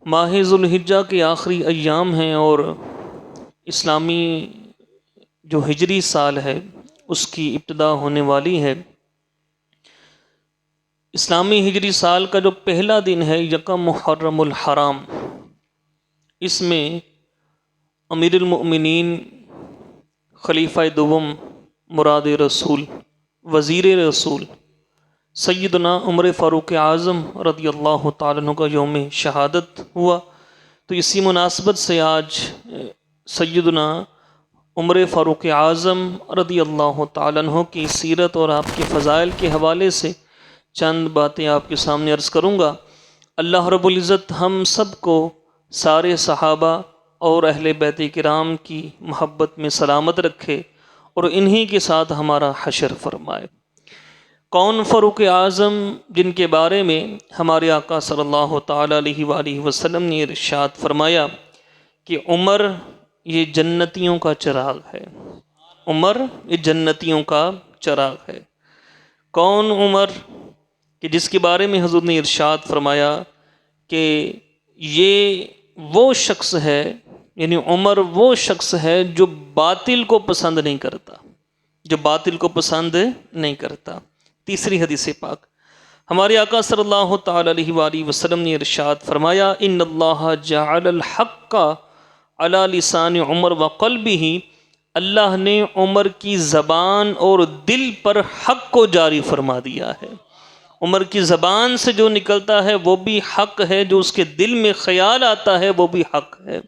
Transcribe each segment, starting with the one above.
ماہ ذوالحجہ کے آخری ایام ہیں اور اسلامی جو ہجری سال ہے اس کی ابتدا ہونے والی ہے۔ اسلامی ہجری سال کا جو پہلا دن ہے یکم محرم الحرام، اس میں امیر المؤمنین خلیفہ دوم مراد رسول وزیر رسول سیدنا عمر فاروق اعظم رضی اللہ تعالیٰ عنہ کا یوم شہادت ہوا، تو اسی مناسبت سے آج سیدنا عمر فاروق اعظم رضی اللہ تعالیٰ عنہ کی سیرت اور آپ کے فضائل کے حوالے سے چند باتیں آپ کے سامنے عرض کروں گا۔ اللہ رب العزت ہم سب کو سارے صحابہ اور اہل بیت کرام کی محبت میں سلامت رکھے اور انہی کے ساتھ ہمارا حشر فرمائے۔ کون فاروق اعظم جن کے بارے میں ہمارے آقا صلی اللہ تعالیٰ علیہ وآلہ وسلم نے ارشاد فرمایا کہ عمر یہ جنتیوں کا چراغ ہے، عمر یہ جنتیوں کا چراغ ہے۔ کون عمر کہ جس کے بارے میں حضور نے ارشاد فرمایا کہ یہ وہ شخص ہے، یعنی عمر وہ شخص ہے جو باطل کو پسند نہیں کرتا، جو باطل کو پسند نہیں کرتا۔ تیسری حدیث پاک ہمارے آقا صلی اللہ تعالیٰ علیہ وآلہ وسلم نے ارشاد فرمایا ان اللہ جعل الحق علی لسان عمر وقلبہ، اللہ نے عمر کی زبان اور دل پر حق کو جاری فرما دیا ہے۔ عمر کی زبان سے جو نکلتا ہے وہ بھی حق ہے، جو اس کے دل میں خیال آتا ہے وہ بھی حق ہے۔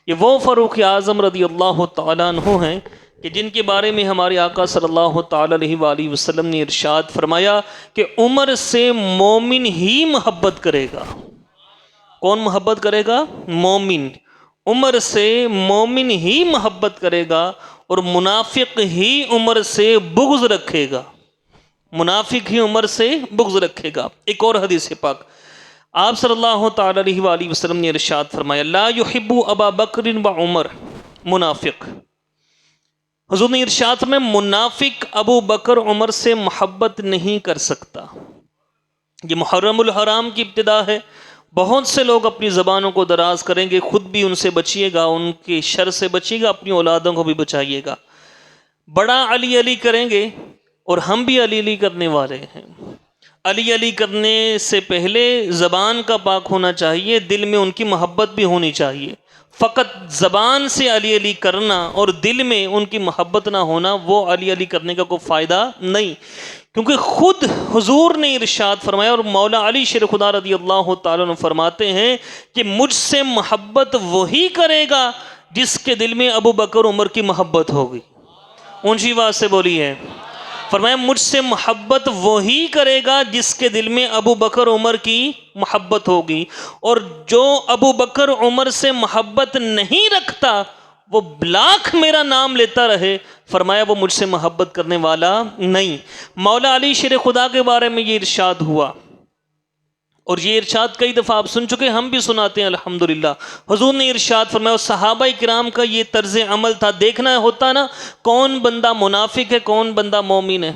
یہ وہ فاروق اعظم رضی اللہ تعالیٰ عنہ ہیں کہ جن کے بارے میں ہمارے آقا صلی اللہ تعالیٰ علیہ وآلہ وسلم نے ارشاد فرمایا کہ عمر سے مومن ہی محبت کرے گا۔ کون محبت کرے گا؟ مومن۔ عمر سے مومن ہی محبت کرے گا اور منافق ہی عمر سے بغض رکھے گا، منافق ہی عمر سے بغض رکھے گا۔ ایک اور حدیث پاک آپ صلی اللہ تعالیٰ علیہ وآلہ وسلم نے ارشاد فرمایا لا یحب ابا بکر و عمر، منافق، حضور نے ارشاد میں منافق ابو بکر عمر سے محبت نہیں کر سکتا۔ یہ محرم الحرام کی ابتدا ہے، بہت سے لوگ اپنی زبانوں کو دراز کریں گے، خود بھی ان سے بچیے گا، ان کے شر سے بچیے گا، اپنی اولادوں کو بھی بچائیے گا۔ بڑا علی علی کریں گے اور ہم بھی علی علی کرنے والے ہیں۔ علی علی کرنے سے پہلے زبان کا پاک ہونا چاہیے، دل میں ان کی محبت بھی ہونی چاہیے۔ فقط زبان سے علی علی کرنا اور دل میں ان کی محبت نہ ہونا، وہ علی علی کرنے کا کوئی فائدہ نہیں، کیونکہ خود حضور نے ارشاد فرمایا اور مولا علی شیر خدا رضی اللہ تعالیٰ عنہ فرماتے ہیں کہ مجھ سے محبت وہی کرے گا جس کے دل میں ابو بکر عمر کی محبت ہوگی۔ اونچی بات سے بولی ہے، فرمایا مجھ سے محبت وہی کرے گا جس کے دل میں ابو بکر عمر کی محبت ہوگی، اور جو ابو بکر عمر سے محبت نہیں رکھتا وہ لاکھ میرا نام لیتا رہے، فرمایا وہ مجھ سے محبت کرنے والا نہیں۔ مولا علی شیر خدا کے بارے میں یہ ارشاد ہوا، اور یہ ارشاد کئی دفعہ آپ سن چکے، ہم بھی سناتے ہیں الحمدللہ۔ حضور نے ارشاد فرمایا اور صحابہ کرام کا یہ طرز عمل تھا، دیکھنا ہوتا نا کون بندہ منافق ہے کون بندہ مومن ہے۔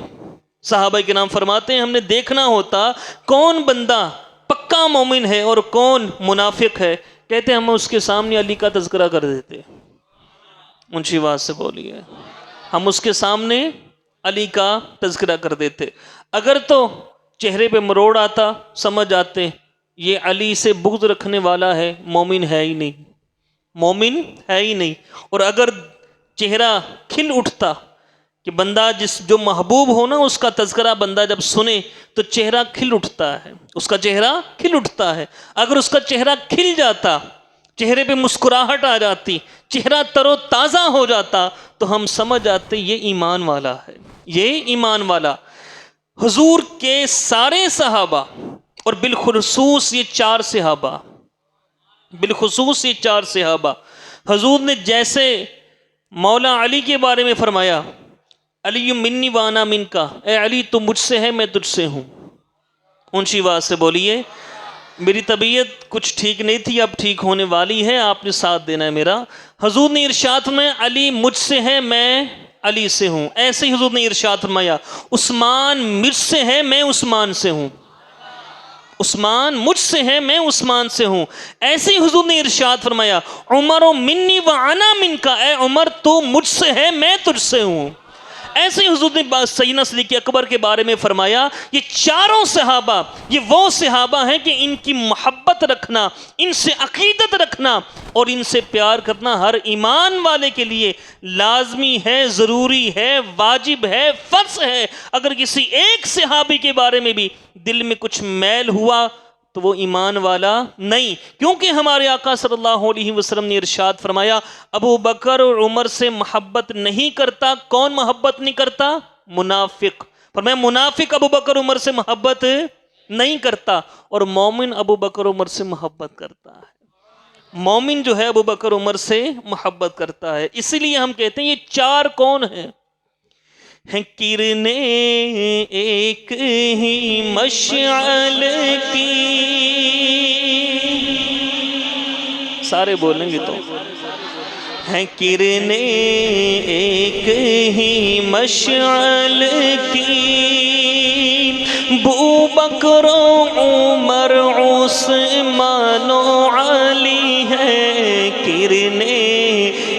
صحابہ کرام فرماتے ہیں ہم نے دیکھنا ہوتا کون بندہ پکا مومن ہے اور کون منافق ہے، کہتے ہم اس کے سامنے علی کا تذکرہ کر دیتے۔ اونچی بات سے بولیے، ہم اس کے سامنے علی کا تذکرہ کر دیتے، اگر تو چہرے پہ مروڑ آتا سمجھ آتے یہ علی سے بغض رکھنے والا ہے، مومن ہے ہی نہیں، مومن ہے ہی نہیں۔ اور اگر چہرہ کھل اٹھتا کہ بندہ جو محبوب ہو نا اس کا تذکرہ بندہ جب سنے تو چہرہ کھل اٹھتا ہے، اس کا چہرہ کھل اٹھتا ہے، اگر اس کا چہرہ کھل جاتا، چہرے پہ مسکراہٹ آ جاتی، چہرہ تر و تازہ ہو جاتا، تو ہم سمجھ آتے یہ ایمان والا ہے، یہ ایمان والا۔ حضور کے سارے صحابہ اور بالخصوص یہ چار صحابہ، بالخصوص یہ چار صحابہ، حضور نے جیسے مولا علی کے بارے میں فرمایا علی منی وانا من کا، اے علی تو مجھ سے ہے میں تجھ سے ہوں۔ اونچی بات سے بولیے، میری طبیعت کچھ ٹھیک نہیں تھی اب ٹھیک ہونے والی ہے، آپ نے ساتھ دینا ہے میرا۔ حضور نے ارشاد میں علی مجھ سے ہے میں علی سے ہوں، ایسے ہی حضور نے ارشاد فرمایا عثمان مجھ سے ہے میں عثمان سے ہوں۔ عثمان مجھ سے ہے، میں عثمان سے ہوں۔ ایسے ہی حضور نے ارشاد فرمایا عمر منی و انا منکا، اے عمر تو مجھ سے ہے، میں تجھ سے ہوں۔ ایسے ہی حضور نے سیدنا صدیق اکبر کے بارے میں فرمایا یہ چاروں صحابہ یہ وہ صحابہ ہیں کہ ان کی محبت رکھنا، ان سے عقیدت رکھنا اور ان سے پیار کرنا ہر ایمان والے کے لیے لازمی ہے، ضروری ہے، واجب ہے، فرض ہے۔ اگر کسی ایک صحابی کے بارے میں بھی دل میں کچھ میل ہوا تو وہ ایمان والا نہیں، کیونکہ ہمارے آقا صلی اللہ علیہ وسلم نے ارشاد فرمایا ابو بکر اور عمر سے محبت نہیں کرتا۔ کون محبت نہیں کرتا؟ منافق۔ فرمایا منافق ابو بکر عمر سے محبت نہیں کرتا، اور مومن ابو بکر عمر سے محبت کرتا ہے۔ مومن جو ہے ابو بکر عمر سے محبت کرتا ہے۔ اسی لیے ہم کہتے ہیں یہ چار کون ہیں؟ کرنے ایک ہی مشعل کی، سارے بولیں گے تو ہیں کرنے ایک ہی مشعل کی، ابو بکر عمر عثمان و علی ہے، کرنے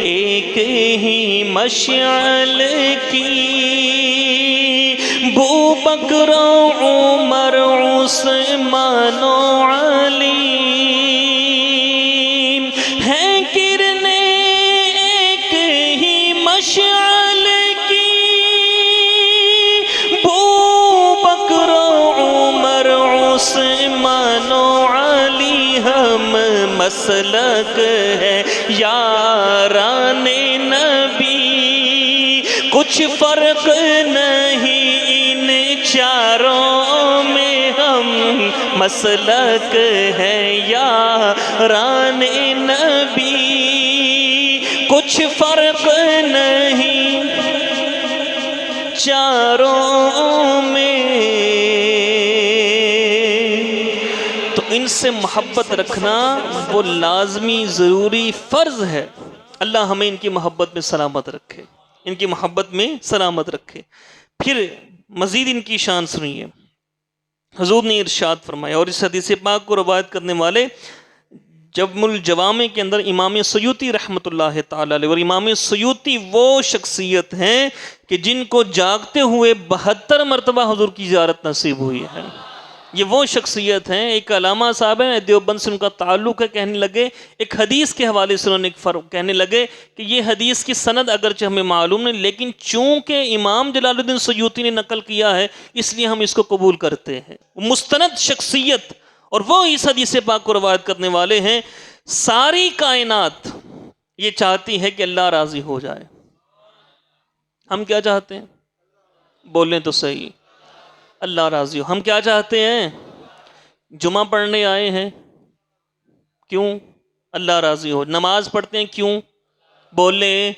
ایک ہی مشعل کی، ابو بکر عمر عثمان و علی ہیں، کرنے ایک ہی مشعل کی، ابو بکر عمر عثمان و علی ہم مسلک ہے یاران نبی، کچھ فرق نہیں ان چاروں میں، ہم مسلک ہے یاران نبی، کچھ فرق نہیں چاروں میں۔ تو ان سے محبت رکھنا وہ لازمی، ضروری، فرض ہے۔ اللہ ہمیں ان کی محبت میں سلامت رکھے، ان کی محبت میں سلامت رکھے۔ پھر مزید ان کی شان سنیے، حضور نے ارشاد فرمایا، اور اس حدیث پاک کو روایت کرنے والے جامع الجوامع کے اندر امام سیوطی رحمۃ اللہ تعالی علیہ، اور امام سیوطی وہ شخصیت ہیں کہ جن کو جاگتے ہوئے 72 مرتبہ حضور کی زیارت نصیب ہوئی ہے۔ یہ وہ شخصیت ہیں، ایک علامہ صاحب ہیں دیوبند سے ان کا تعلق ہے، کہنے لگے ایک حدیث کے حوالے سے انہوں نے کہنے لگے کہ یہ حدیث کی سند اگرچہ ہمیں معلوم نہیں، لیکن چونکہ امام جلال الدین سیوطی نے نقل کیا ہے اس لیے ہم اس کو قبول کرتے ہیں۔ مستند شخصیت، اور وہ اس حدیث پاک کو روایت کرنے والے ہیں۔ ساری کائنات یہ چاہتی ہے کہ اللہ راضی ہو جائے۔ ہم کیا چاہتے ہیں؟ بولیں تو صحیح، اللہ راضی ہو۔ ہم کیا چاہتے ہیں؟ جمعہ پڑھنے آئے ہیں، کیوں؟ اللہ راضی ہو۔ نماز پڑھتے ہیں، کیوں؟ بولیں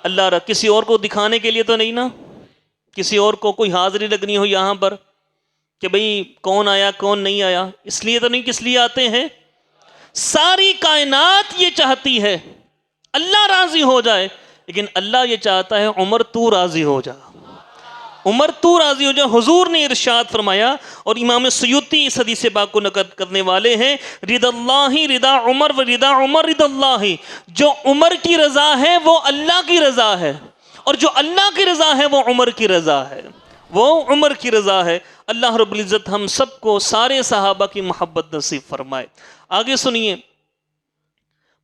اللہ کسی اور کو دکھانے کے لیے تو نہیں نا، کسی اور کو کوئی حاضری لگنی ہو یہاں پر کہ بھئی کون آیا کون نہیں آیا، اس لیے تو نہیں، کس لیے آتے ہیں؟ ساری کائنات یہ چاہتی ہے اللہ راضی ہو جائے، لیکن اللہ یہ چاہتا ہے عمر تو راضی ہو جا، عمر تو راضی ہو جا۔ حضور نے ارشاد فرمایا، اور امام سیوطی اس حدیث پاک کو نقل کرنے والے ہیں، رضا اللہ رضا عمر و رضا عمر رضا اللہ، جو عمر کی رضا ہے وہ اللہ کی رضا ہے، اور جو اللہ کی رضا ہے وہ عمر کی رضا ہے، وہ عمر کی رضا ہے۔ اللہ رب العزت ہم سب کو سارے صحابہ کی محبت نصیب فرمائے۔ آگے سنیے،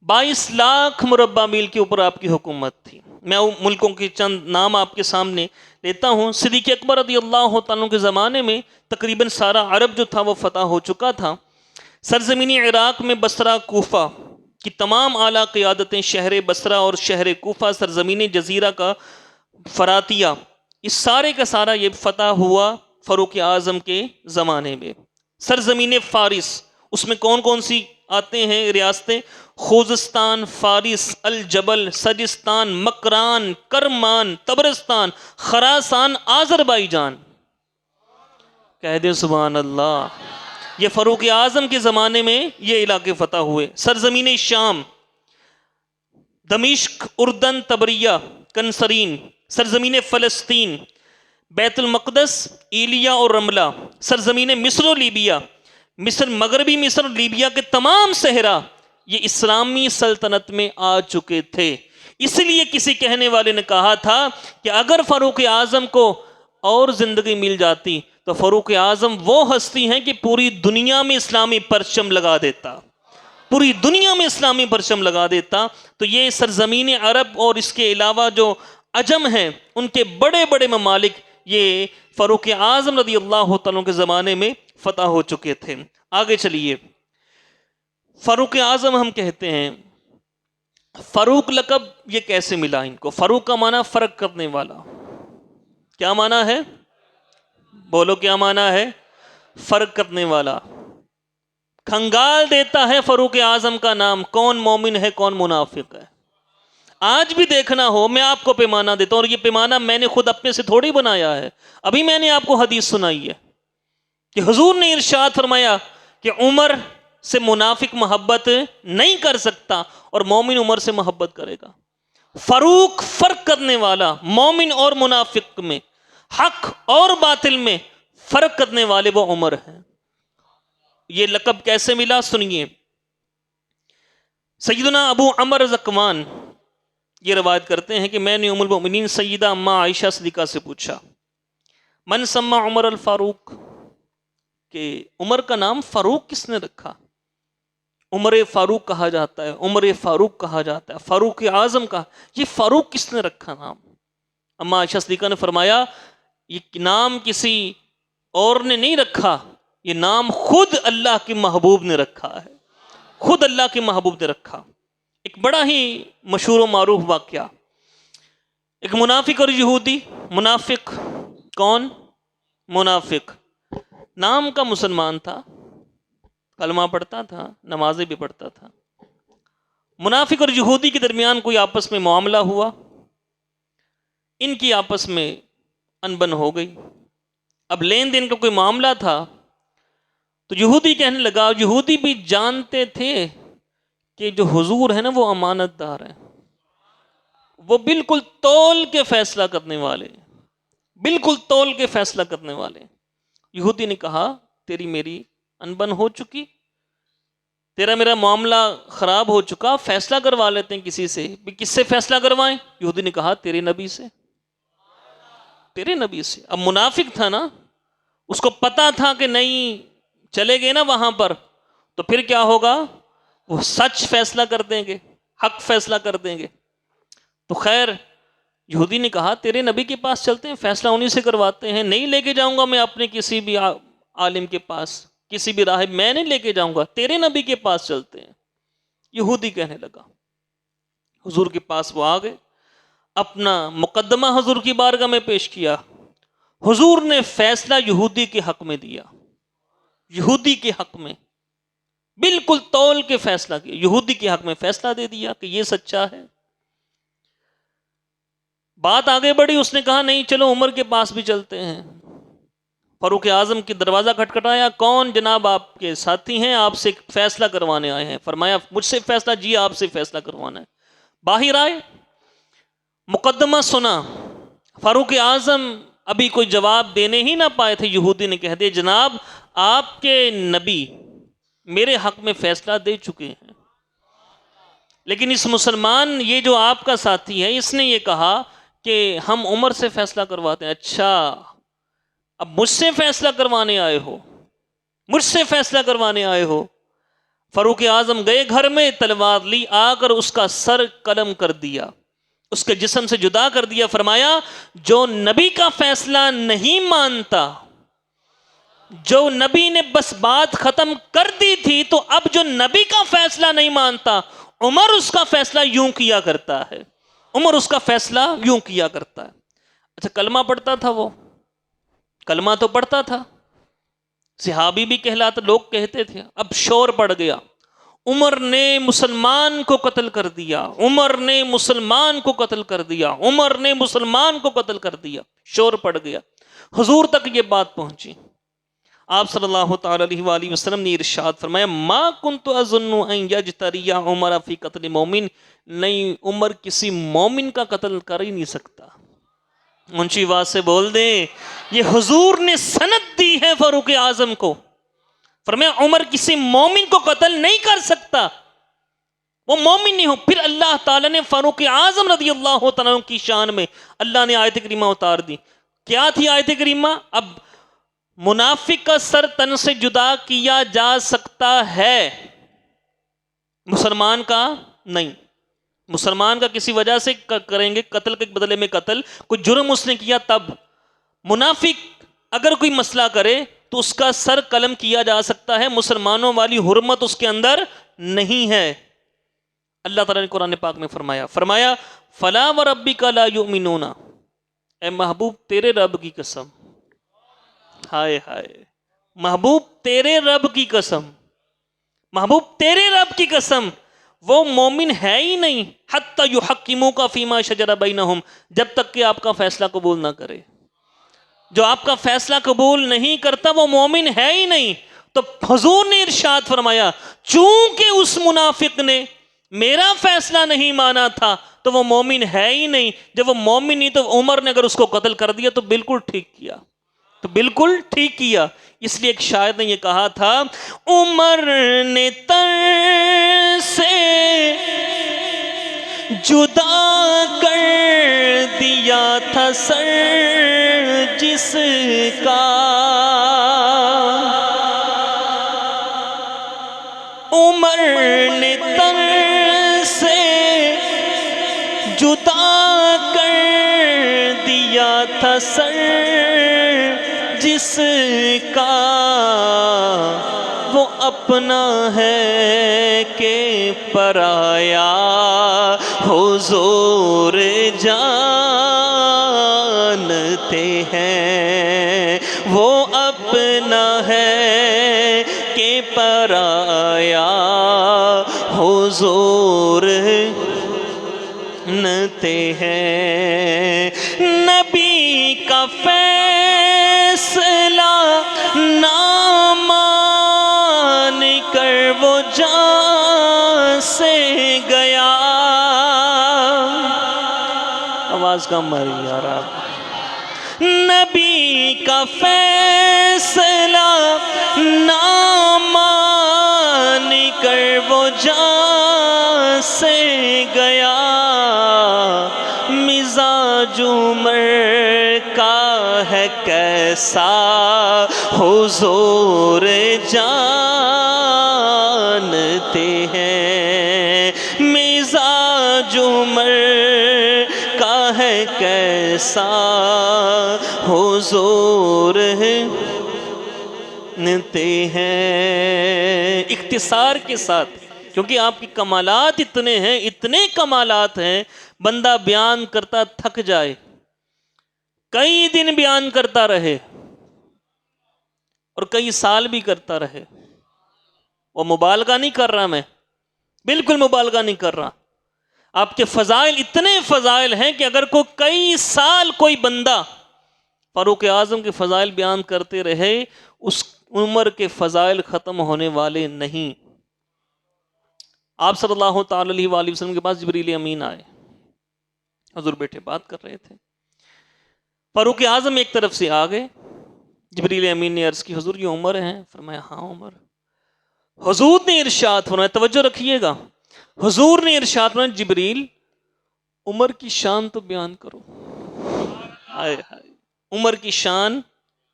22 لاکھ مربع میل کے اوپر آپ کی حکومت تھی۔ میں ملکوں کے چند نام آپ کے سامنے لیتا ہوں۔ صدیق اکبر رضی اللہ تعالیٰ کے زمانے میں تقریباً سارا عرب جو تھا وہ فتح ہو چکا تھا۔ سرزمینی عراق میں بصرہ، کوفہ کی تمام اعلیٰ قیادتیں، شہر بصرہ اور شہر کوفہ، سرزمین جزیرہ کا فراتیہ، اس سارے کا سارا یہ فتح ہوا فاروق اعظم کے زمانے میں۔ سرزمین فارس، اس میں کون کون سی آتے ہیں ریاستیں؟ خوزستان، فارس، الجبل، سجستان، مکران، کرمان، تبرستان، خراسان، آذربائیجان۔ کہہ دیں سبحان اللہ۔ یہ فاروق اعظم کے زمانے میں یہ علاقے فتح ہوئے۔ سرزمین شام، دمشق، اردن، تبریہ، کنسرین۔ سرزمین فلسطین، بیت المقدس، ایلیا اور رملہ۔ سرزمین مصر و لیبیا، مصر، مغربی مصر، لیبیا کے تمام صحرا یہ اسلامی سلطنت میں آ چکے تھے۔ اس لیے کسی کہنے والے نے کہا تھا کہ اگر فاروق اعظم کو اور زندگی مل جاتی تو فاروق اعظم وہ ہستی ہیں کہ پوری دنیا میں اسلامی پرچم لگا دیتا، پوری دنیا میں اسلامی پرچم لگا دیتا۔ تو یہ سرزمین عرب اور اس کے علاوہ جو عجم ہیں ان کے بڑے بڑے ممالک یہ فاروق اعظم رضی اللہ تعالیٰ کے زمانے میں فتح ہو چکے تھے۔ آگے چلیے، فاروق اعظم ہم کہتے ہیں، فاروق لقب یہ کیسے ملا ان کو؟ فاروق کا معنی فرق کرنے والا، کیا معنی ہے؟ بولو کیا معنی ہے؟ فرق کرنے والا، کھنگال دیتا ہے فاروق اعظم کا نام، کون مومن ہے کون منافق ہے۔ آج بھی دیکھنا ہو، میں آپ کو پیمانہ دیتا ہوں، اور یہ پیمانہ میں نے خود اپنے سے تھوڑی بنایا ہے، ابھی میں نے آپ کو حدیث سنائی ہے کہ حضور نے ارشاد فرمایا کہ عمر سے منافق محبت نہیں کر سکتا اور مومن عمر سے محبت کرے گا۔ فاروق فرق کرنے والا، مومن اور منافق میں، حق اور باطل میں فرق کرنے والے وہ عمر ہیں۔ یہ لقب کیسے ملا سنیے۔ سیدنا ابو عمر زکوان یہ روایت کرتے ہیں کہ میں نے ام المؤمنین سیدہ اماں عائشہ صدیقہ سے پوچھا، من سما عمر الفاروق، کہ عمر کا نام فاروق کس نے رکھا؟ عمر فاروق کہا جاتا ہے، عمر فاروق کہا جاتا ہے، فاروق اعظم کا، یہ فاروق کس نے رکھا نام؟ اماں عائشہ صدیقہ نے فرمایا یہ نام کسی اور نے نہیں رکھا، یہ نام خود اللہ کے محبوب نے رکھا ہے، خود اللہ کے محبوب نے رکھا۔ ایک بڑا ہی مشہور و معروف واقعہ، ایک منافق اور یہودی، منافق کون؟ منافق نام کا مسلمان تھا، کلمہ پڑھتا تھا، نمازیں بھی پڑھتا تھا۔ منافق اور یہودی کے درمیان کوئی آپس میں معاملہ ہوا، ان کی آپس میں انبن ہو گئی۔ اب لین دین کا کوئی معاملہ تھا تو یہودی کہنے لگا، یہودی بھی جانتے تھے کہ جو حضور ہے نا وہ امانت دار ہیں، وہ بالکل تول کے فیصلہ کرنے والے، بالکل تول کے فیصلہ کرنے والے۔ یہودی نے کہا تیری میری انبن ہو چکی، تیرا میرا معاملہ خراب ہو چکا، فیصلہ کروا لیتے ہیں کسی سے۔ کس سے فیصلہ کروائیں؟ یہودی نے کہا تیرے نبی سے، تیرے نبی سے۔ اب منافق تھا نا، اس کو پتا تھا کہ نہیں چلے گئے نا وہاں پر تو پھر کیا ہوگا، وہ سچ فیصلہ کر دیں گے، حق فیصلہ کر دیں گے۔ تو خیر یہودی نے کہا تیرے نبی کے پاس چلتے ہیں، فیصلہ انہی سے کرواتے ہیں، نہیں لے کے جاؤں گا میں اپنے کسی بھی عالم کے پاس، کسی بھی راہب میں نہیں لے کے جاؤں گا، تیرے نبی کے پاس چلتے ہیں۔ یہودی کہنے لگا، حضور کے پاس وہ آ گئے، اپنا مقدمہ حضور کی بارگاہ میں پیش کیا، حضور نے فیصلہ یہودی کے حق میں دیا، یہودی کے حق میں بالکل تول کے فیصلہ کیا، یہودی کے حق میں فیصلہ دے دیا کہ یہ سچا ہے۔ بات آگے بڑھی، اس نے کہا نہیں چلو عمر کے پاس بھی چلتے ہیں۔ فاروق اعظم کی دروازہ کھٹکھٹایا، کون؟ جناب آپ کے ساتھی ہیں، آپ سے فیصلہ کروانے آئے ہیں۔ فرمایا مجھ سے فیصلہ؟ جی آپ سے فیصلہ کروانا ہے۔ باہر آئے، مقدمہ سنا۔ فاروق اعظم ابھی کوئی جواب دینے ہی نہ پائے تھے، یہودی نے کہہ دیا جناب آپ کے نبی میرے حق میں فیصلہ دے چکے ہیں، لیکن اس مسلمان یہ جو آپ کا ساتھی ہے اس نے یہ کہا کہ ہم عمر سے فیصلہ کرواتے ہیں۔ اچھا اب مجھ سے فیصلہ کروانے آئے ہو، مجھ سے فیصلہ کروانے آئے ہو۔ فاروق اعظم گئے گھر میں، تلوار لی، آ کر اس کا سر قلم کر دیا، اس کے جسم سے جدا کر دیا۔ فرمایا جو نبی کا فیصلہ نہیں مانتا، جو نبی نے بس بات ختم کر دی تھی، تو اب جو نبی کا فیصلہ نہیں مانتا، عمر اس کا فیصلہ یوں کیا کرتا ہے، عمر اس کا فیصلہ یوں کیا کرتا ہے۔ اچھا کلمہ پڑھتا تھا وہ، کلمہ تو پڑھتا تھا، صحابی بھی کہلاتا، لوگ کہتے تھے۔ اب شور پڑ گیا، عمر نے مسلمان کو قتل کر دیا، عمر نے مسلمان کو قتل کر دیا، عمر نے مسلمان کو قتل کر دیا۔ شور پڑ گیا، حضور تک یہ بات پہنچی۔ آپ صلی اللہ تعالی علیہ وآلہ وسلم نے ارشاد فرمایا ما کنت اظن ان یجتری عمر فی قتل مومن، نہیں عمر کسی مومن کا قتل کر ہی نہیں سکتا۔ اونچی آواز سے بول دیں، یہ حضور نے سند دی ہے فاروق اعظم کو، فرمایا عمر کسی مومن کو قتل نہیں کر سکتا، وہ مومن نہیں ہو۔ پھر اللہ تعالیٰ نے فاروق اعظم رضی اللہ تعالیٰ کی شان میں اللہ نے آیت کریمہ اتار دی۔ کیا تھی آیت کریمہ؟ اب منافق کا سر تن سے جدا کیا جا سکتا ہے، مسلمان کا نہیں۔ مسلمان کا کسی وجہ سے کریں گے قتل کے بدلے میں قتل، کوئی جرم اس نے کیا تب۔ منافق اگر کوئی مسئلہ کرے تو اس کا سر قلم کیا جا سکتا ہے، مسلمانوں والی حرمت اس کے اندر نہیں ہے۔ اللہ تعالیٰ نے قرآن پاک میں فرمایا فلا وربک لا یؤمنون، اے محبوب تیرے رب کی قسم، ہائے ہائے محبوب تیرے رب کی قسم، محبوب تیرے رب کی قسم، وہ مومن ہے ہی نہیں حتی یحکموک فیما شجر بینہم، جب تک کہ آپ کا فیصلہ قبول نہ کرے۔ جو آپ کا فیصلہ قبول نہیں کرتا وہ مومن ہے ہی نہیں۔ تو حضور نے ارشاد فرمایا چونکہ اس منافق نے میرا فیصلہ نہیں مانا تھا تو وہ مومن ہے ہی نہیں۔ جب وہ مومن نہیں تو عمر نے اگر اس کو قتل کر دیا تو بالکل ٹھیک کیا، تو بالکل ٹھیک کیا۔ اس لیے ایک شاعر نے یہ کہا تھا عمر نے تن سے جدا کر دیا تھا سر جس کا، عمر نے تن سے جدا کر دیا تھا سر جس کا، وہ اپنا ہے کہ پرایا حضور جانتے ہیں، وہ اپنا ہے کہ پرایا حضور جانتے ہیں۔ نبی کا فیصلہ نہ مان کر وہ جان سے گیا، آواز کم ماری یار آپ۔ نبی کا فیصلہ نہ مان کر وہ جان سے گیا، مزاج عمر کا ہے کیسا حضور جانتے ہیں، مزاج عمر کا ہے کیسا حضور جانتے ہیں۔ اختصار کے ساتھ، کیونکہ آپ کی کمالات اتنے ہیں، اتنے کمالات ہیں، بندہ بیان کرتا تھک جائے، کئی دن بیان کرتا رہے اور کئی سال بھی کرتا رہے۔ وہ مبالغہ نہیں کر رہا، میں بالکل مبالغہ نہیں کر رہا۔ آپ کے فضائل اتنے فضائل ہیں کہ اگر کوئی کئی سال کوئی بندہ فاروق اعظم کے فضائل بیان کرتے رہے، اس عمر کے فضائل ختم ہونے والے نہیں۔ آپ صلی اللہ تعالی علیہ وآلہ وسلم کے پاس جبریل امین آئے، حضور بیٹھے بات کر رہے تھے، فاروق اعظم ایک طرف سے آ گئے، جبریل امین نے عرض کی حضور یہ عمر ہیں؟ فرمایا ہاں عمر۔ حضور نے ارشاد فرمایا، توجہ رکھیے گا، حضور نے ارشاد فرمایا جبریل عمر کی شان تو بیان کرو، ہائے ہائے عمر کی شان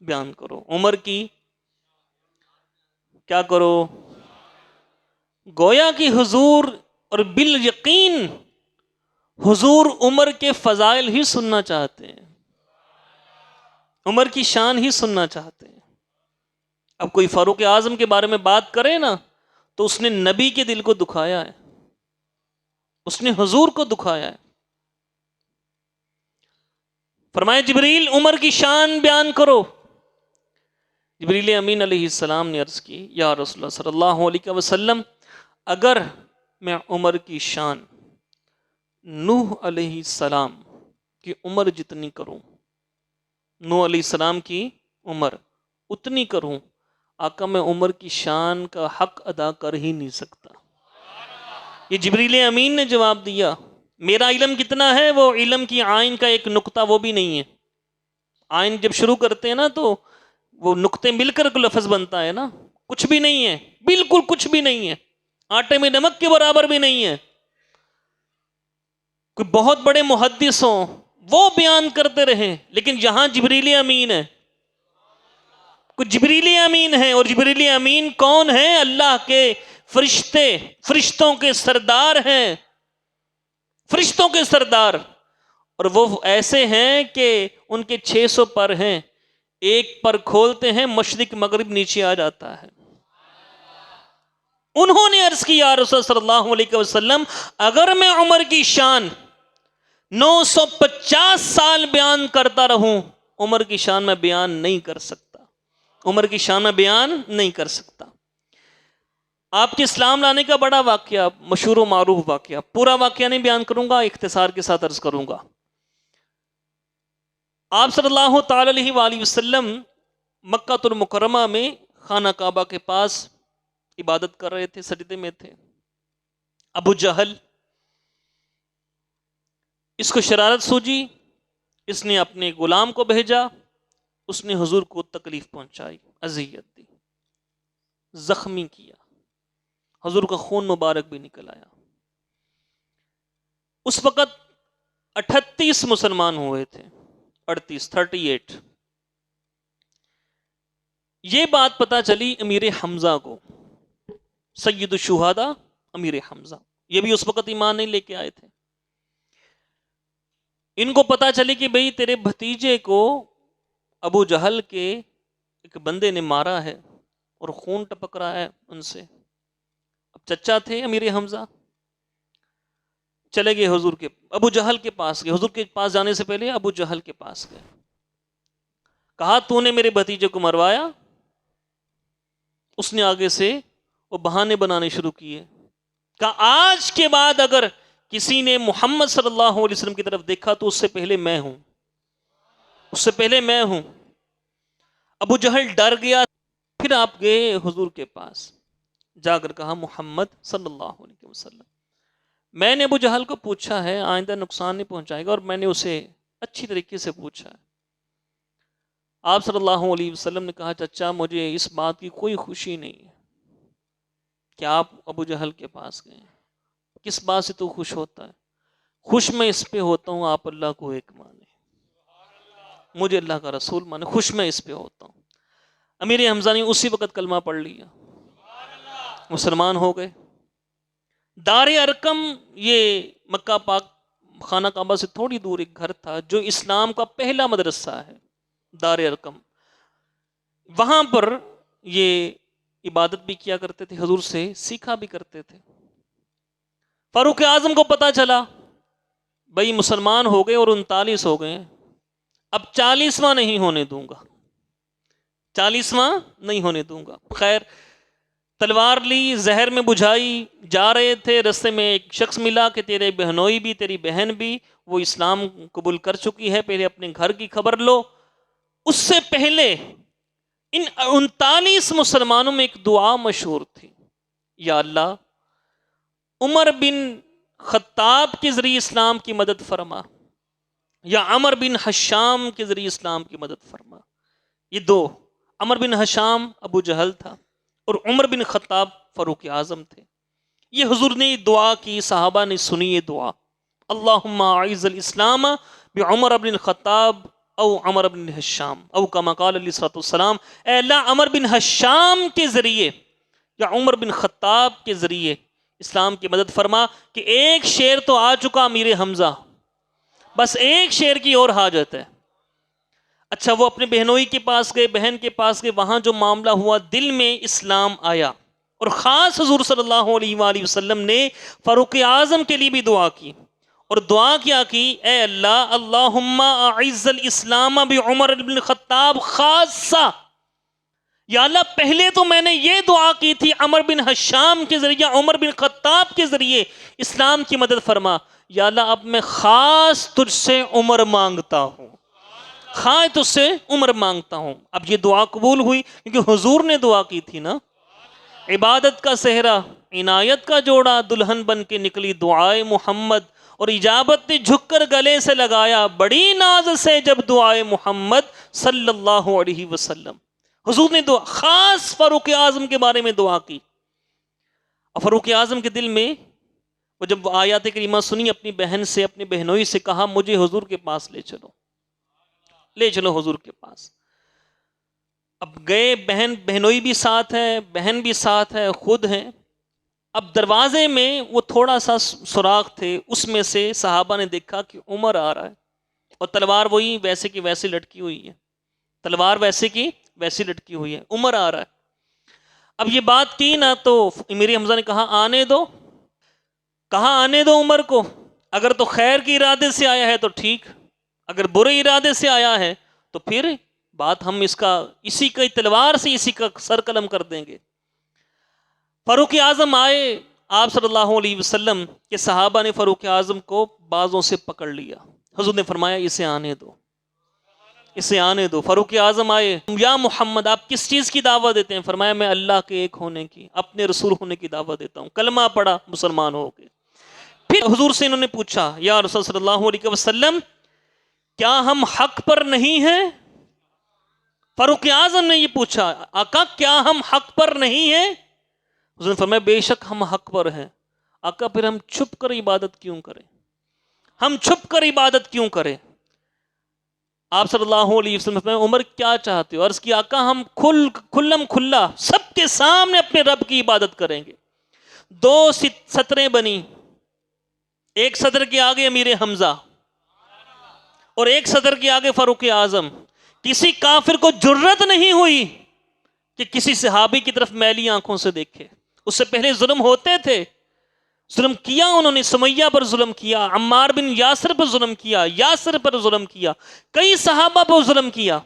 بیان کرو، عمر کی کیا کرو؟ گویا کہ حضور اور بالیقین حضور عمر کے فضائل ہی سننا چاہتے ہیں، عمر کی شان ہی سننا چاہتے ہیں۔ اب کوئی فاروق اعظم کے بارے میں بات کرے نا تو اس نے نبی کے دل کو دکھایا ہے، اس نے حضور کو دکھایا ہے۔ فرمایا جبریل عمر کی شان بیان کرو۔ جبریل امین علیہ السلام نے عرض کی یا رسول اللہ صلی اللہ علیہ وسلم، اگر میں عمر کی شان نوح علیہ السلام کی عمر جتنی کروں، نوح علیہ السلام کی عمر اتنی کروں، آقا میں عمر کی شان کا حق ادا کر ہی نہیں سکتا۔ یہ جبریل امین نے جواب دیا۔ میرا علم کتنا ہے، وہ علم کی آئین کا ایک نقطہ وہ بھی نہیں ہے۔ آئین جب شروع کرتے ہیں نا تو وہ نقطے مل کر لفظ بنتا ہے نا، کچھ بھی نہیں ہے، بالکل کچھ بھی نہیں ہے، آٹے میں نمک کے برابر بھی نہیں ہے۔ کوئی بہت بڑے محدث ہوں وہ بیان کرتے رہیں، لیکن یہاں جبریل امین ہے، کوئی جبریل امین ہے، اور جبریل امین کون ہے؟ اللہ کے فرشتے، فرشتوں کے سردار ہیں، فرشتوں کے سردار، اور وہ ایسے ہیں کہ ان کے 600 پر ہیں، ایک پر کھولتے ہیں مشرق مغرب نیچے آ جاتا ہے۔ انہوں نے عرض کیا رسول صلی اللہ علیہ وسلم اگر میں عمر کی شان 950 سال بیان کرتا رہوں، عمر کی شان میں بیان نہیں کر سکتا، عمر کی شان میں بیان نہیں کر سکتا۔ آپ کے اسلام لانے کا بڑا واقعہ، مشہور و معروف واقعہ، پورا واقعہ نہیں بیان کروں گا، اختصار کے ساتھ عرض کروں گا۔ آپ صلی اللہ تعالی علیہ وآلہ وسلم مکہ المکرمہ میں خانہ کعبہ کے پاس عبادت کر رہے تھے، سجدے میں تھے۔ ابو جہل، اس کو شرارت سوجی، اس نے اپنے غلام کو بھیجا، اس نے حضور کو تکلیف پہنچائی، اذیت دی، زخمی کیا، حضور کا خون مبارک بھی نکل آیا۔ اس وقت 38 مسلمان ہوئے تھے، 38 یہ بات پتہ چلی امیر حمزہ کو، سید الشہداء امیر حمزہ، یہ بھی اس وقت ایمان نہیں لے کے آئے تھے۔ ان کو پتہ چلی کہ بھئی تیرے بھتیجے کو ابو جہل کے ایک بندے نے مارا ہے اور خون ٹپک رہا ہے ان سے۔ اب چچا تھے امیر حمزہ، چلے گئے حضور کے، ابو جہل کے پاس گئے، حضور کے پاس جانے سے پہلے ابو جہل کے پاس گئے، کہا تو نے میرے بھتیجے کو مروایا؟ اس نے آگے سے وہ بہانے بنانے شروع کیے، کہا آج کے بعد اگر کسی نے محمد صلی اللہ علیہ وسلم کی طرف دیکھا تو اس سے پہلے میں ہوں، اس سے پہلے میں ہوں۔ ابو جہل ڈر گیا، پھر آپ گئے حضور کے پاس، جا کر کہا محمد صلی اللہ علیہ وسلم میں نے ابو جہل کو پوچھا ہے، آئندہ نقصان نہیں پہنچائے گا، اور میں نے اسے اچھی طریقے سے پوچھا ہے۔ آپ صلی اللہ علیہ وسلم نے کہا چچا مجھے اس بات کی کوئی خوشی نہیں ہے کہ آپ ابو جہل کے پاس گئے، کس بات سے تو خوش ہوتا ہے؟ خوش میں اس پہ ہوتا ہوں آپ اللہ کو ایک مانے، مجھے اللہ کا رسول مانے، خوش میں اس پہ ہوتا ہوں۔ امیر حمزہ نے اسی وقت کلمہ پڑھ لیا، مسلمان ہو گئے۔ دار ارقم یہ مکہ پاک خانہ کعبہ سے تھوڑی دور ایک گھر تھا جو اسلام کا پہلا مدرسہ ہے، دار ارقم، وہاں پر یہ عبادت بھی کیا کرتے تھے، حضور سے سیکھا بھی کرتے تھے۔ فاروق اعظم کو پتا چلا بھئی مسلمان ہو گئے اور 39 ہو گئے، اب 40واں نہیں ہونے دوں گا، 40واں نہیں ہونے دوں گا۔ خیر تلوار لی، زہر میں بجھائی، جا رہے تھے، رستے میں ایک شخص ملا کہ تیرے بہنوئی بھی، تیری بہن بھی وہ اسلام قبول کر چکی ہے، پہلے اپنے گھر کی خبر لو۔ اس سے پہلے ان 39 مسلمانوں میں ایک دعا مشہور تھی، یا اللہ عمر بن خطاب کے ذریعے اسلام کی مدد فرما، یا عمر بن حشام کے ذریعے اسلام کی مدد فرما۔ یہ دو، عمر بن حشام ابو جہل تھا اور عمر بن خطاب فاروق اعظم تھے۔ یہ حضور نے دعا کی، صحابہ نے سنی یہ دعا، اللہم اعز الاسلام بعمر بن خطاب او عمر بن حشام او کما قال علیہ الصلوۃ والسلام، اے اللہ عمر بن حشام کے ذریعے یا عمر بن خطاب کے ذریعے اسلام کی مدد فرما۔ کہ ایک شعر تو آ چکا امیر حمزہ، بس ایک شعر کی اور حاجت ہے۔ اچھا وہ اپنے بہنوئی کے پاس گئے، بہن کے پاس گئے، وہاں جو معاملہ ہوا دل میں اسلام آیا، اور خاص حضور صلی اللہ علیہ وآلہ وسلم نے فاروق اعظم کے لیے بھی دعا کی، اور دعا کیا کی؟ اے اللہ اللہم اعز الاسلام بعمر بن خطاب خاصہ، یا اللہ پہلے تو میں نے یہ دعا کی تھی عمر بن حشام کے ذریعے، عمر بن خطاب کے ذریعے اسلام کی مدد فرما، یا اللہ اب میں خاص تجھ سے عمر مانگتا ہوں، خاص تجھ سے عمر مانگتا ہوں۔ اب یہ دعا قبول ہوئی کیونکہ حضور نے دعا کی تھی نا۔ عبادت کا صحرا، عنایت کا جوڑا، دلہن بن کے نکلی دعائے محمد، اور اجابت نے جھک کر گلے سے لگایا بڑی ناز سے جب دعائے محمد صلی اللہ علیہ وسلم۔ حضور نے دعا خاص فاروق اعظم کے بارے میں دعا کی. اور فاروق اعظم کے دل میں وہ جب آیات کریمہ سنی اپنی بہن سے، اپنی بہنوئی سے کہا مجھے حضور کے پاس لے چلو، لے چلو حضور کے پاس. اب گئے، بہنوئی بھی ساتھ ہے، بہن بھی ساتھ ہے، خود ہیں. اب دروازے میں وہ تھوڑا سا سوراخ تھے، اس میں سے صحابہ نے دیکھا کہ عمر آ رہا ہے اور تلوار وہی ویسے کی ویسے لٹکی ہوئی ہے، تلوار ویسے کی ویسی لٹکی ہوئی ہے، عمر آ رہا ہے. اب یہ بات کی نا تو امیر حمزہ نے کہا آنے دو، کہا آنے دو عمر کو، اگر تو خیر کے ارادے سے آیا ہے تو ٹھیک، اگر برے ارادے سے آیا ہے تو پھر بات ہم اسی کا تلوار سے اسی کا سر قلم کر دیں گے. فاروق اعظم آئے، آپ صلی اللہ علیہ وسلم کے صحابہ نے فاروق اعظم کو بازوں سے پکڑ لیا. حضور نے فرمایا اسے آنے دو، اسے آنے دو. فاروق اعظم آئے، یا محمد آپ کس چیز کی دعوت دیتے ہیں؟ فرمایا میں اللہ کے ایک ہونے کی، اپنے رسول ہونے کی دعوت دیتا ہوں. کلمہ پڑھا، مسلمان ہو گئے. پھر حضور سے انہوں نے پوچھا یا رسول صلی اللہ علیہ وسلم کیا ہم حق پر نہیں ہیں؟ فاروق اعظم نے یہ پوچھا آقا کیا ہم حق پر نہیں ہیں؟ حضور نے فرمایا بے شک ہم حق پر ہیں. آقا پھر ہم چھپ کر عبادت کیوں کریں؟ ہم چھپ کر عبادت کیوں کریں؟ آپ صلی اللہ علیہ وسلم نے فرمایا عمر کیا چاہتے ہو؟ عرض کی آقا ہم کھلم کھلا سب کے سامنے اپنے رب کی عبادت کریں گے. 2 سطریں بنی، ایک صدر کے آگے امیر حمزہ اور ایک صدر کے آگے فاروق اعظم. کسی کافر کو جرت نہیں ہوئی کہ کسی صحابی کی طرف میلی آنکھوں سے دیکھے. اس سے پہلے ظلم ہوتے تھے، ظلم کیا انہوں نے، سمیہ پر ظلم کیا، عمار بن یاسر پر ظلم کیا، یاسر پر ظلم کیا، کئی صحابہ پر ظلم کیا.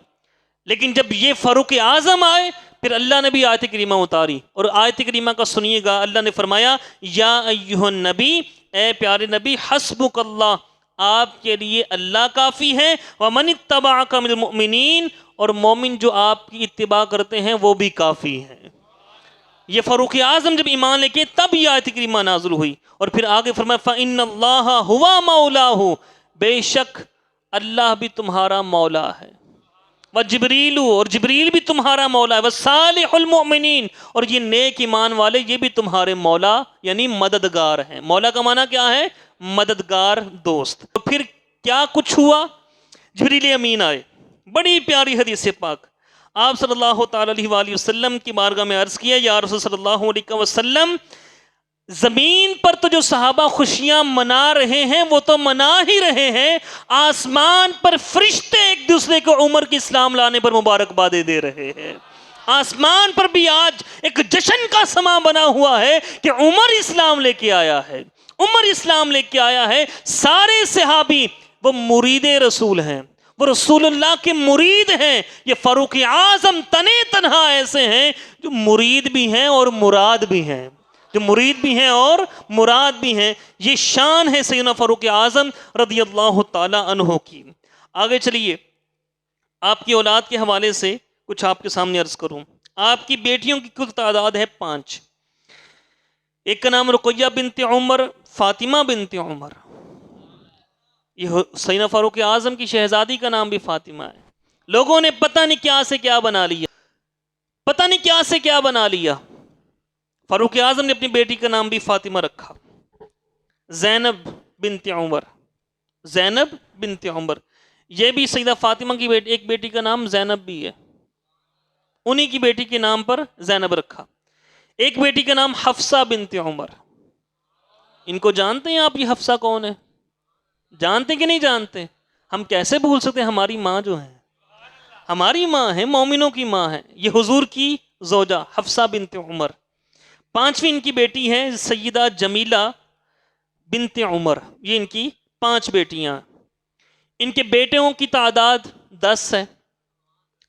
لیکن جب یہ فاروق اعظم آئے پھر اللہ نے بھی آیت کریمہ اتاری، اور آیت کریمہ کا سنیے گا. اللہ نے فرمایا یا ایھا النبی، اے پیارے نبی، حسبک اللہ، آپ کے لیے اللہ کافی ہے، ومن اتبعک من المؤمنین، اور مومن جو آپ کی اتباع کرتے ہیں وہ بھی کافی ہیں. یہ فاروق اعظم جب ایمان لے کے تب یہ آیت کریمہ نازل ہوئی. اور پھر آگے فرمایا فَإِنَّ اللَّهَ هُوَ مَوْلَاهُ، بے شک اللہ بھی تمہارا مولا ہے، وَجِبْرِيلُ، اور جبریل بھی تمہارا مولا ہے، وَصَالِحُ الْمُؤْمِنِينَ، اور یہ نیک ایمان والے یہ بھی تمہارے مولا یعنی مددگار ہیں. مولا کا معنی کیا ہے؟ مددگار، دوست. تو پھر کیا کچھ ہوا؟ جبریل امین آئے، بڑی پیاری حدیث پاک. آپ صلی اللہ تعالی علیہ وآلہ وسلم کی بارگاہ میں عرض کیا یا رسول صلی اللہ علیہ وسلم زمین پر تو جو صحابہ خوشیاں منا رہے ہیں وہ تو منا ہی رہے ہیں، آسمان پر فرشتے ایک دوسرے کو عمر کی اسلام لانے پر مبارکبادیں دے رہے ہیں. آسمان پر بھی آج ایک جشن کا سما بنا ہوا ہے کہ عمر اسلام لے کے آیا ہے، عمر اسلام لے کے آیا ہے. سارے صحابی وہ مرید رسول ہیں، وہ رسول اللہ کے مرید ہیں. یہ فاروق اعظم تنے تنہا ایسے ہیں جو مرید بھی ہیں اور مراد بھی ہیں، جو مرید بھی ہیں اور مراد بھی ہیں. یہ شان ہے سیدنا فاروق اعظم رضی اللہ تعالی عنہ کی. آگے چلیے، آپ کی اولاد کے حوالے سے کچھ آپ کے سامنے عرض کروں. آپ کی بیٹیوں کی کل تعداد ہے 5. ایک کا نام رقیہ بنت عمر، فاطمہ بنت عمر. یہ سیدنا فاروق اعظم کی شہزادی کا نام بھی فاطمہ ہے. لوگوں نے پتہ نہیں کیا سے کیا بنا لیا، پتہ نہیں کیا سے کیا بنا لیا. فاروق اعظم نے اپنی بیٹی کا نام بھی فاطمہ رکھا، زینب بنت عمر. زینب بنت عمر، یہ بھی سیدہ فاطمہ کی بیٹی، ایک بیٹی کا نام زینب بھی ہے، انہی کی بیٹی کے نام پر زینب رکھا. ایک بیٹی کا نام حفصہ بنت عمر. ان کو جانتے ہیں آپ؟ یہ حفصہ کون ہے؟ جانتے کہ نہیں جانتے؟ ہم کیسے بھول سکتے ہیں؟ ہماری ماں جو ہے، ہماری ماں ہے، مومنوں کی ماں ہے. یہ حضور کی زوجہ حفصہ بنت عمر. 5ویں ان کی بیٹی ہے سیدہ جمیلہ بنت عمر. یہ ان کی 5 بیٹیاں. ان کے بیٹوں کی تعداد 10 ہے.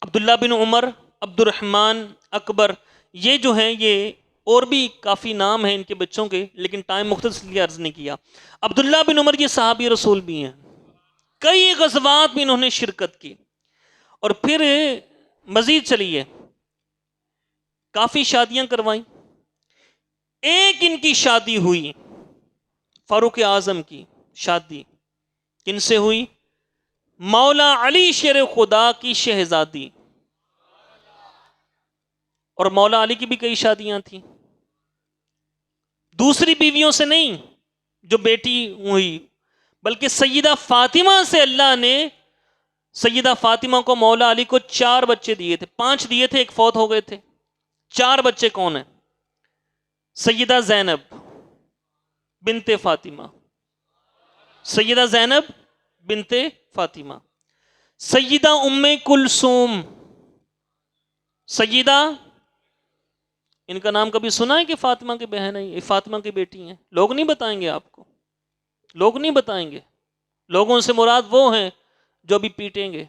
عبداللہ بن عمر، عبد الرحمن، اکبر. یہ جو ہیں یہ اور بھی کافی نام ہیں ان کے بچوں کے، لیکن ٹائم مختصر لیے عرض نہیں کیا. عبداللہ بن عمر یہ صحابی رسول بھی ہیں، کئی غزوات میں انہوں نے شرکت کی. اور پھر مزید چلیے، کافی شادیاں کروائیں. ایک ان کی شادی ہوئی، فاروق اعظم کی شادی کن سے ہوئی؟ مولا علی شیر خدا کی شہزادی اور مولا علی کی بھی کئی شادیاں تھیں، دوسری بیویوں سے نہیں جو بیٹی ہوئی، بلکہ سیدہ فاطمہ سے اللہ نے، سیدہ فاطمہ کو مولا علی کو 4 بچے دیے تھے، 5 دیے تھے، ایک فوت ہو گئے تھے۔ 4 بچے کون ہیں؟ سیدہ زینب بنت فاطمہ، سیدہ زینب بنت فاطمہ، سیدہ ام کلثوم، سیدہ، ان کا نام کبھی سنا ہے کہ فاطمہ کی بہن ہے؟ یہ فاطمہ کی بیٹی ہیں، لوگ نہیں بتائیں گے آپ کو، لوگ نہیں بتائیں گے، لوگوں سے مراد وہ ہیں جو بھی پیٹیں گے،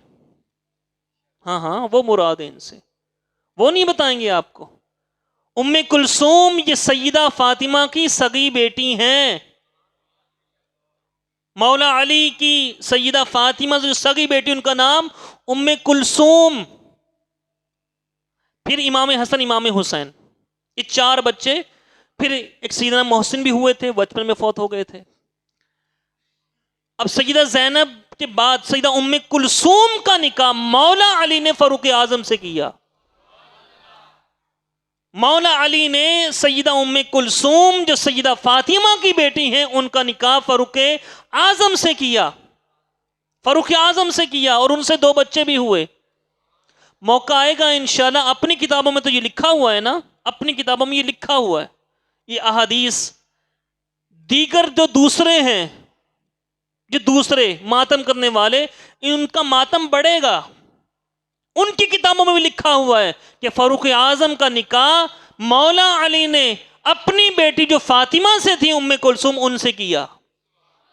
ہاں ہاں وہ مراد ہے ان سے، وہ نہیں بتائیں گے آپ کو۔ ام کلثوم یہ سیدہ فاطمہ کی سگی بیٹی ہیں، مولا علی کی سیدہ فاطمہ جو سگی بیٹی، ان کا نام ام کلثوم۔ پھر امام حسن، امام حسین، یہ 4 بچے، پھر ایک سیدنا محسن بھی ہوئے تھے، بچپن میں فوت ہو گئے تھے۔ اب سیدہ زینب کے بعد سیدہ ام کلثوم کا نکاح مولا علی نے فاروق اعظم سے کیا، مولا علی نے سیدہ ام کلثوم جو سیدہ فاطمہ کی بیٹی ہیں ان کا نکاح فاروق اعظم سے کیا، فاروق اعظم سے کیا، اور ان سے 2 بچے بھی ہوئے۔ موقع آئے گا انشاءاللہ، اپنی کتابوں میں تو یہ لکھا ہوا ہے نا، اپنی کتابوں میں یہ لکھا ہوا ہے، یہ احادیث دیگر جو دوسرے ہیں، جو دوسرے ماتم کرنے والے، ان کا ماتم بڑھے گا، ان کی کتابوں میں بھی لکھا ہوا ہے کہ فاروق اعظم کا نکاح مولا علی نے اپنی بیٹی جو فاطمہ سے تھی ام کلثوم ان سے کیا،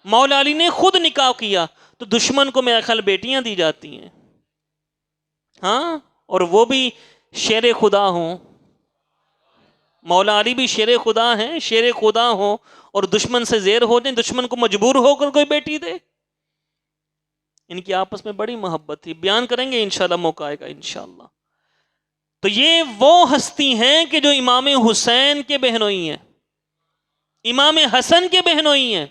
مولا علی نے خود نکاح کیا۔ تو دشمن کو میرا خیال بیٹیاں دی جاتی ہیں، ہاں، اور وہ بھی شیر خدا ہوں، مولا علی بھی شیر خدا ہیں، شیر خدا ہوں اور دشمن سے زیر ہو جائیں، دشمن کو مجبور ہو کر کوئی بیٹی دے، ان کی آپس میں بڑی محبت تھی، بیان کریں گے انشاءاللہ، موقع آئے گا انشاءاللہ۔ تو یہ وہ ہستی ہیں کہ جو امام حسین کے بہنوئی ہیں، امام حسن کے بہنوئی ہیں،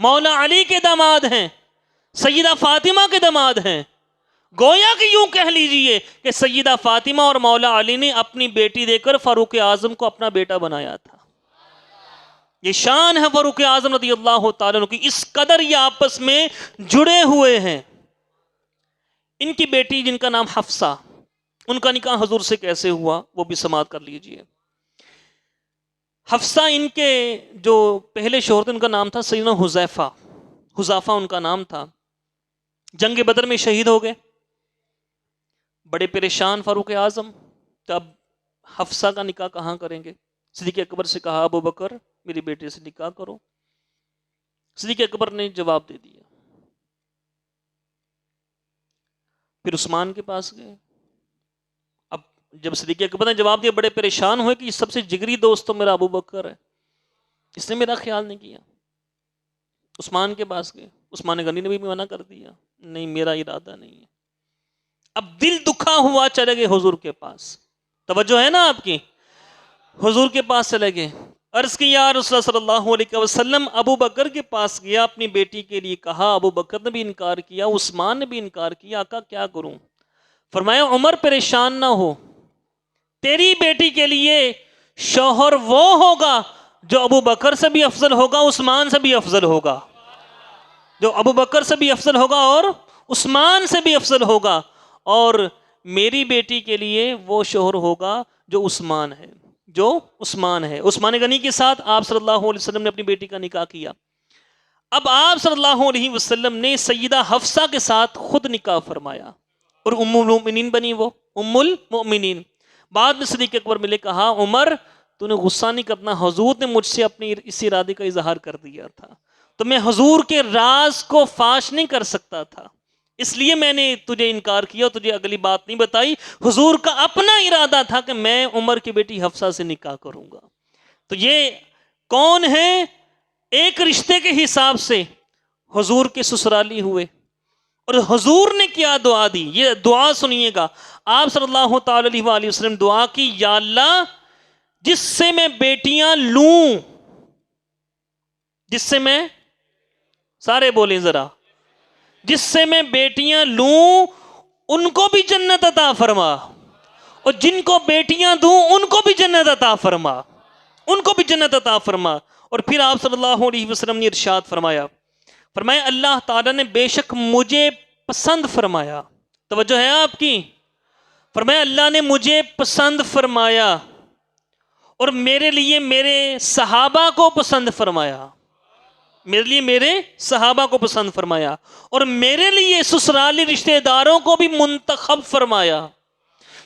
مولا علی کے داماد ہیں، سیدہ فاطمہ کے داماد ہیں، گویا کہ یوں کہہ لیجئے کہ سیدہ فاطمہ اور مولا علی نے اپنی بیٹی دے کر فاروق اعظم کو اپنا بیٹا بنایا تھا۔ یہ شان ہے فاروق اعظم رضی اللہ تعالیٰ عنہ کی، اس قدر یہ آپس میں جڑے ہوئے ہیں۔ ان کی بیٹی جن کا نام حفصہ، ان کا نکاح حضور سے کیسے ہوا وہ بھی سماعت کر لیجئے۔ حفصہ ان کے جو پہلے شوہر تھے ان کا نام تھا سیدنا حذیفہ، حذیفہ ان کا نام تھا، جنگ بدر میں شہید ہو گئے، بڑے پریشان فاروق اعظم، کہ اب حفصہ کا نکاح کہاں کریں گے؟ صدیق اکبر سے کہا ابو بکر میری بیٹی سے نکاح کرو، صدیق اکبر نے جواب دے دیا، پھر عثمان کے پاس گئے، اب جب صدیق اکبر نے جواب دیا بڑے پریشان ہوئے کہ سب سے جگری دوست تو میرا ابو بکر ہے، اس نے میرا خیال نہیں کیا، عثمان کے پاس گئے، عثمان غنی نے بھی منع کر دیا، نہیں میرا ارادہ نہیں ہے، اب دل دکھا ہوا چلے گئے حضور کے پاس، توجہ ہے نا آپ کی، حضور کے پاس چلے گئے، عرض کی یا رسول اللہ صلی اللہ علیہ وسلم، ابو بکر کے پاس گیا، اپنی بیٹی کے لیے کہا، ابو بکر نے بھی انکار کیا، عثمان نے بھی انکار کیا، آقا کیا کروں؟ فرمایا عمر پریشان نہ ہو، تیری بیٹی کے لیے شوہر وہ ہوگا جو ابو بکر سے بھی افضل ہوگا، عثمان سے بھی افضل ہوگا، جو ابو بکر سے بھی افضل ہوگا اور عثمان سے بھی افضل ہوگا، اور میری بیٹی کے لیے وہ شوہر ہوگا جو عثمان ہے، جو عثمان ہے۔ عثمان غنی کے ساتھ آپ صلی اللہ علیہ وسلم نے اپنی بیٹی کا نکاح کیا۔ اب آپ صلی اللہ علیہ وسلم نے سیدہ حفصہ کے ساتھ خود نکاح فرمایا اور ام المؤمنین بنی، وہ ام المؤمنین۔ بعد میں صدیق اکبر ملے، کہا عمر تو نے غصہ نہیں کرنا، حضور نے مجھ سے اپنی اس ارادے کا اظہار کر دیا تھا، تو میں حضور کے راز کو فاش نہیں کر سکتا تھا، اس لیے میں نے تجھے انکار کیا اور تجھے اگلی بات نہیں بتائی، حضور کا اپنا ارادہ تھا کہ میں عمر کی بیٹی حفصہ سے نکاح کروں گا۔ تو یہ کون ہے؟ ایک رشتے کے حساب سے حضور کے سسرالی ہوئے، اور حضور نے کیا دعا دی، یہ دعا سنیے گا، آپ صلی اللہ تعالی علیہ وآلہ وسلم دعا کی، یا اللہ جس سے میں بیٹیاں لوں، جس سے میں، سارے بولیں ذرا، جس سے میں بیٹیاں لوں ان کو بھی جنت عطا فرما، اور جن کو بیٹیاں دوں ان کو بھی جنت عطا فرما، ان کو بھی جنت عطا فرما۔ اور پھر آپ صلی اللہ علیہ وسلم نے ارشاد فرمایا، اللہ تعالیٰ نے بے شک مجھے پسند فرمایا، توجہ ہے آپ کی، فرمایا اللہ نے مجھے پسند فرمایا اور میرے لیے میرے صحابہ کو پسند فرمایا، میرے لیے میرے صحابہ کو پسند فرمایا، اور میرے لیے سسرالی رشتہ داروں کو بھی منتخب فرمایا۔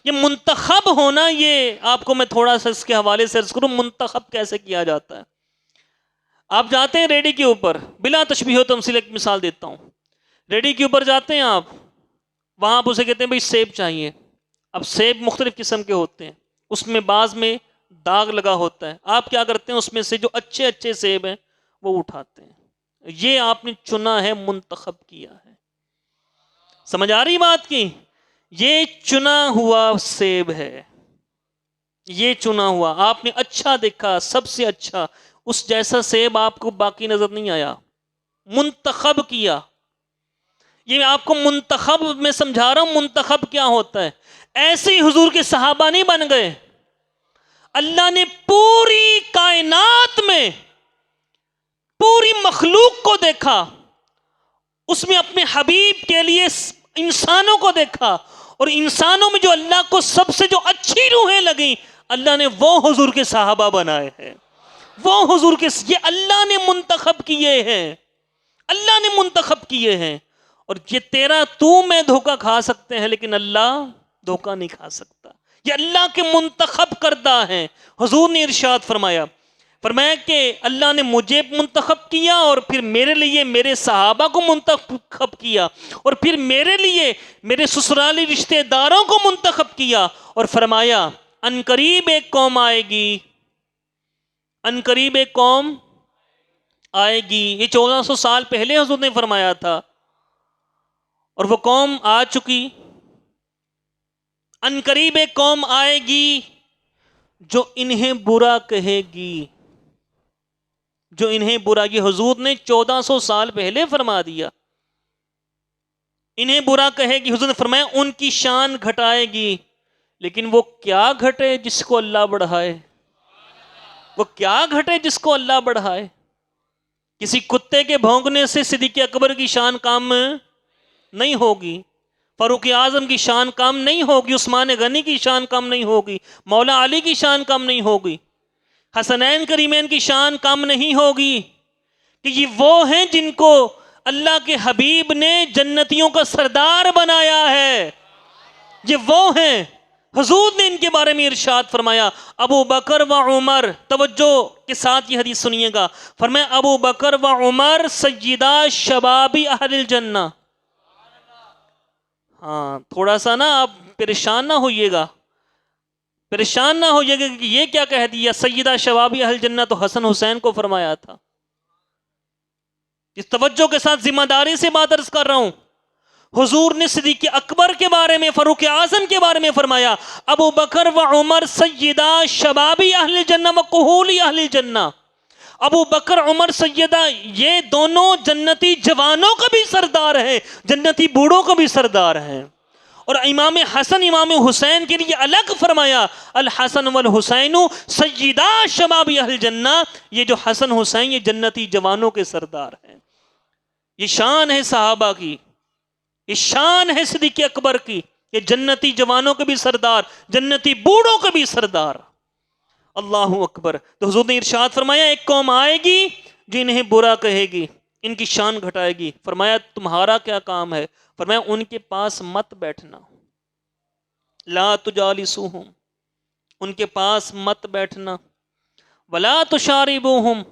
یہ منتخب ہونا، یہ آپ کو میں تھوڑا سا اس کے حوالے سے عرض کروں، منتخب کیسے کیا جاتا ہے۔ آپ جاتے ہیں ریڈی کے اوپر، بلا تشبیہ و تمثیل ایک مثال دیتا ہوں، ریڈی کے اوپر جاتے ہیں آپ، وہاں آپ اسے کہتے ہیں بھئی سیب چاہیے۔ اب سیب مختلف قسم کے ہوتے ہیں، اس میں بعض میں داغ لگا ہوتا ہے، آپ کیا کرتے ہیں اس میں سے جو اچھے اچھے سیب ہیں وہ اٹھاتے ہیں، یہ آپ نے چنا ہے، منتخب کیا ہے۔ سمجھ آ رہی بات کی؟ یہ چنا ہوا سیب ہے، یہ چنا ہوا، آپ نے اچھا دیکھا، سب سے اچھا، اس جیسا سیب آپ کو باقی نظر نہیں آیا، منتخب کیا۔ یہ آپ کو منتخب میں سمجھا رہا ہوں، منتخب کیا ہوتا ہے۔ ایسے ہی حضور کے صحابہ نہیں بن گئے، اللہ نے پوری کائنات میں پوری مخلوق کو دیکھا، اس میں اپنے حبیب کے لیے انسانوں کو دیکھا، اور انسانوں میں جو اللہ کو سب سے جو اچھی روحیں لگیں، اللہ نے وہ حضور کے صحابہ بنائے ہیں، وہ حضور کے، یہ اللہ نے منتخب کیے ہیں، اللہ نے منتخب کیے ہیں۔ اور یہ تیرا تو میں دھوکہ کھا سکتے ہیں لیکن اللہ دھوکہ نہیں کھا سکتا، یہ اللہ کے منتخب کردہ ہیں۔ حضور نے ارشاد فرمایا کہ اللہ نے مجھے منتخب کیا اور پھر میرے لیے میرے صحابہ کو منتخب کیا، اور پھر میرے لیے میرے سسرالی رشتہ داروں کو منتخب کیا، اور فرمایا ان قریب ایک قوم آئے گی، ان قریب ایک قوم آئے گی۔ یہ 1400 سال پہلے حضور نے فرمایا تھا، اور وہ قوم آ چکی۔ ان قریب ایک قوم آئے گی جو انہیں برا کہے گی، جو انہیں برا، یہ حضور نے 1400 سال پہلے فرما دیا، انہیں برا کہے گی۔ حضور نے فرمایا ان کی شان گھٹائے گی، لیکن وہ کیا گھٹے جس کو اللہ بڑھائے، وہ کیا گھٹے جس کو اللہ بڑھائے۔ کسی کتے کے بھونکنے سے صدیق اکبر کی شان کم نہیں ہوگی، فاروق اعظم کی شان کم نہیں ہوگی، عثمان غنی کی شان کم نہیں ہوگی، مولا علی کی شان کم نہیں ہوگی، حسنین کریمین کی شان کم نہیں ہوگی، کہ یہ وہ ہیں جن کو اللہ کے حبیب نے جنتیوں کا سردار بنایا ہے، یہ وہ ہیں۔ حضور نے ان کے بارے میں ارشاد فرمایا ابو بکر و عمر، توجہ کے ساتھ یہ حدیث سنیے گا، فرمایا ابو بکر و عمر سیدہ شبابی اہل الجنہ۔ ہاں تھوڑا سا نا آپ پریشان نہ ہوئیے گا، پریشان نہ ہوئیے گا کہ یہ کیا کہہ دیا، سیدہ شبابی اہل جنہ تو حسن حسین کو فرمایا تھا۔ اس توجہ کے ساتھ ذمہ داری سے بات عرض کر رہا ہوں، حضور نے صدیق اکبر کے بارے میں، فاروق اعظم کے بارے میں فرمایا ابو بکر و عمر سیدہ شبابی اہل جنہ و کہولی اہل جنہ۔ ابو بکر عمر سیدہ یہ دونوں جنتی جوانوں کا بھی سردار ہیں، جنتی بوڑھوں کا بھی سردار ہیں۔ اور امام حسن امام حسین کے لیے الگ فرمایا الحسن والحسین سیدہ شباب اہل جنہ، یہ جو حسن حسین یہ جنتی جوانوں کے سردار ہیں۔ یہ شان ہے صحابہ کی، یہ شان ہے صدیق اکبر کی، یہ جنتی جوانوں کے بھی سردار، جنتی بوڑھوں کے بھی سردار۔ اللہ اکبر۔ تو حضور نے ارشاد فرمایا ایک قوم آئے گی جو انہیں برا کہے گی، ان کی شان گھٹائے گی، فرمایا تمہارا کیا کام ہے، فرمایا ان کے پاس مت بیٹھنا، لا تجالسوہم، ان کے پاس مت بیٹھنا، ولا تشاربوہم،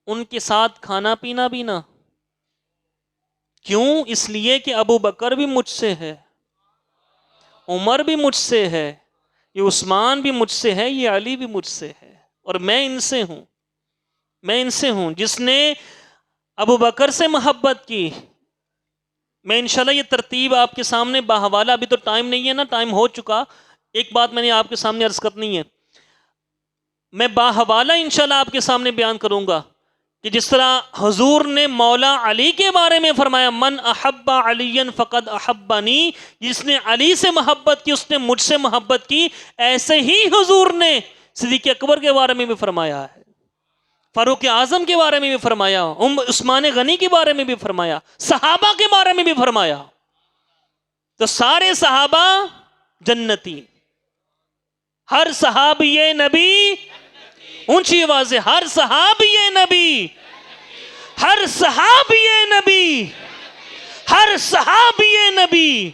ان کے ساتھ کھانا پینا بھی نہ۔ کیوں؟ اس لیے کہ ابو بکر بھی مجھ سے ہے، عمر بھی مجھ سے ہے، یہ عثمان بھی مجھ سے ہے، یہ علی بھی مجھ سے ہے، اور میں ان سے ہوں، میں ان سے ہوں۔ جس نے ابو بکر سے محبت کی، میں انشاءاللہ یہ ترتیب آپ کے سامنے باحوالہ، ابھی تو ٹائم نہیں ہے نا، ٹائم ہو چکا، ایک بات میں نے آپ کے سامنے عرض کرنی ہے، میں باحوالہ انشاءاللہ آپ کے سامنے بیان کروں گا کہ جس طرح حضور نے مولا علی کے بارے میں فرمایا من احب علی فقد احبنی، جس نے علی سے محبت کی اس نے مجھ سے محبت کی، ایسے ہی حضور نے صدیق اکبر کے بارے میں بھی فرمایا ہے، فاروق اعظم کے بارے میں بھی فرمایا، عثمان غنی کے بارے میں بھی فرمایا، صحابہ کے بارے میں بھی فرمایا۔ تو سارے صحابہ جنتی، ہر صحابی نبی، اونچی آواز ہے، ہر صحابی نبی، ہر صحابی نبی، ہر صحابی نبی۔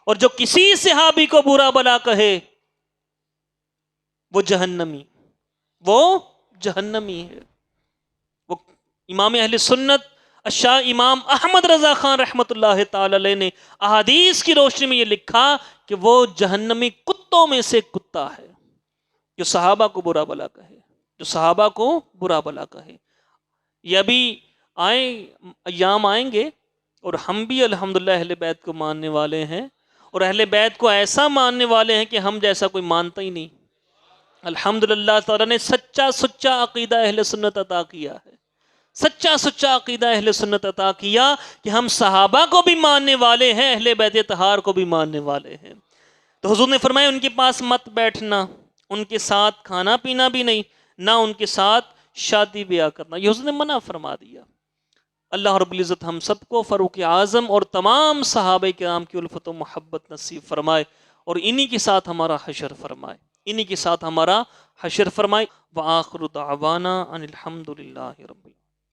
اور جو کسی صحابی کو برا بلا کہے وہ جہنمی، وہ جہنمی ہے۔ وہ امام اہل سنت الشاہ امام احمد رضا خان رحمۃ اللہ تعالی علیہ نے احادیث کی روشنی میں یہ لکھا کہ وہ جہنمی کتوں میں سے کتا ہے جو صحابہ کو برا بلا کہے، جو صحابہ کو برا بلا کہے۔ یہ ابھی ایام آئیں گے اور ہم بھی الحمدللہ اہل بیت کو ماننے والے ہیں، اور اہل بیت کو ایسا ماننے والے ہیں کہ ہم جیسا کوئی مانتا ہی نہیں۔ الحمدللہ تعالیٰ نے سچا سچا عقیدہ اہل سنت عطا کیا ہے، سچا سچا عقیدہ اہل سنت عطا کیا کہ ہم صحابہ کو بھی ماننے والے ہیں، اہل بیت طہار کو بھی ماننے والے ہیں۔ تو حضور نے فرمایا ان کے پاس مت بیٹھنا، ان کے ساتھ کھانا پینا بھی نہیں، نہ ان کے ساتھ شادی بیاہ کرنا، یہ حضور نے منع فرما دیا۔ اللہ رب العزت ہم سب کو فاروق اعظم اور تمام صحابہ کرام کی الفت و محبت نصیب فرمائے، اور انہی کے ساتھ ہمارا حشر فرمائے، انہی کے ساتھ ہمارا حشر فرمائے۔ وآخر دعوانا ان الحمد للہ رب العالمین۔